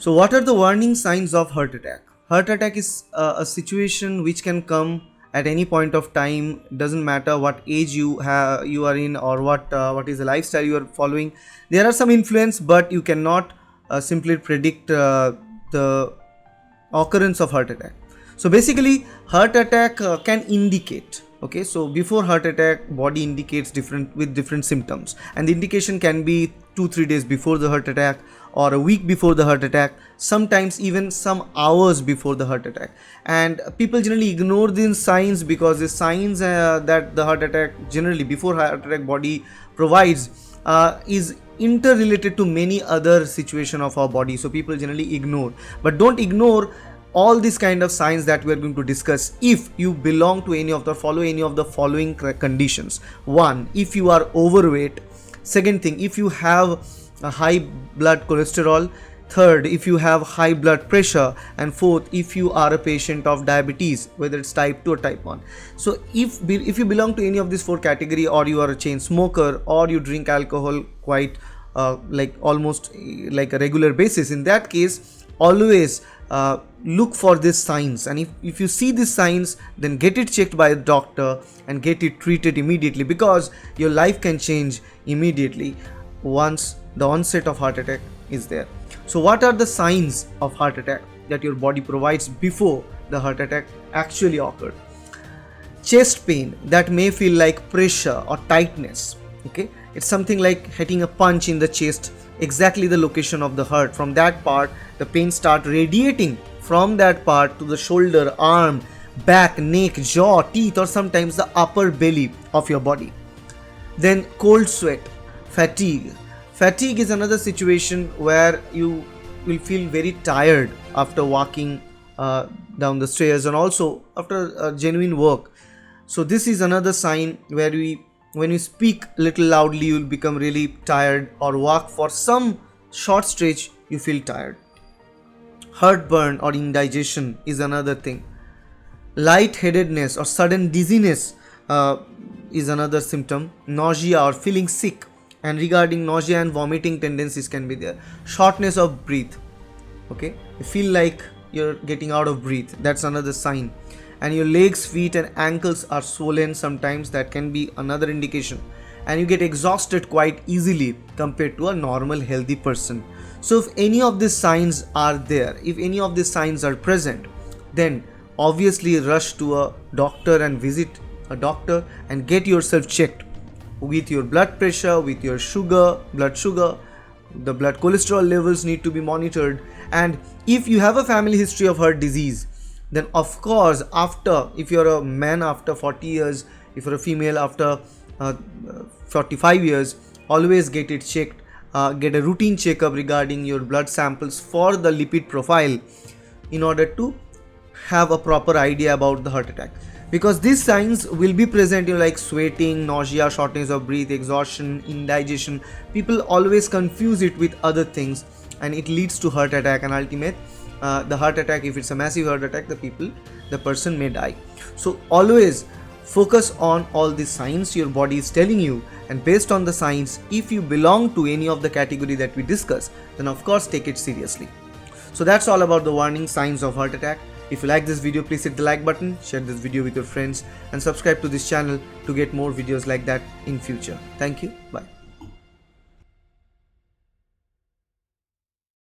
So what are the warning signs of heart attack? Heart attack is a situation which can come at any point of time. Doesn't matter what age you are in, or what is the lifestyle you are following. There are some influence, but you cannot simply predict the occurrence of heart attack. So basically heart attack can indicate, okay, so before heart attack body indicates different symptoms, and the indication can be 2-3 days before the heart attack, or a week before the heart attack, sometimes even some hours before the heart attack. And people generally ignore these signs, because the signs that the heart attack generally before heart attack body provides is interrelated to many other situation of our body, so people generally ignore. But don't ignore all these kind of signs that we are going to discuss if you belong to any of the following conditions. One, if you are overweight. Second thing, if you have a high blood cholesterol. Third, if you have high blood pressure. And fourth, if you are a patient of diabetes, whether it's type 2 or type 1. So if you belong to any of these 4 category, or you are a chain smoker, or you drink alcohol quite like almost like a regular basis, in that case always look for these signs. And if you see these signs, then get it checked by a doctor and get it treated immediately, because your life can change immediately once the onset of heart attack is there. So what are the signs of heart attack that your body provides before the heart attack actually occurred? Chest pain that may feel like pressure or tightness. Okay, it's something like hitting a punch in the chest, exactly the location of the heart. From that part, the pain start radiating from that part to the shoulder, arm, back, neck, jaw, teeth, or sometimes the upper belly of your body. Then cold sweat, fatigue. Fatigue is another situation where you will feel very tired after walking down the stairs, and also after genuine work. So this is another sign where when you speak little loudly, you will become really tired, or walk for some short stretch, you feel tired. Heartburn or indigestion is another thing. Lightheadedness or sudden dizziness is another symptom. Nausea or feeling sick, and regarding nausea and vomiting tendencies can be there. Shortness of breath, okay, you feel like you're getting out of breath, that's another sign. And your legs, feet and ankles are swollen sometimes, that can be another indication. And you get exhausted quite easily compared to a normal healthy person. So if any of these signs are there, if any of these signs are present, then obviously rush to a doctor and visit a doctor and get yourself checked with your blood pressure, with your blood sugar. The blood cholesterol levels need to be monitored. And if you have a family history of heart disease, then of course if you're a man after 40 years, if you're a female after 45 years, always get it checked. Get a routine checkup regarding your blood samples for the lipid profile, in order to have a proper idea about the heart attack. Because these signs will be present in like sweating, nausea, shortness of breath, exhaustion, indigestion. People always confuse it with other things, and it leads to heart attack. And ultimate the heart attack, if it's a massive heart attack, the person may die. So always focus on all the signs your body is telling you, and based on the signs, if you belong to any of the category that we discuss, then of course take it seriously. So that's all about the warning signs of heart attack. If you like this video, please hit the like button, share this video with your friends, and subscribe to this channel to get more videos like that in future. Thank you. Bye.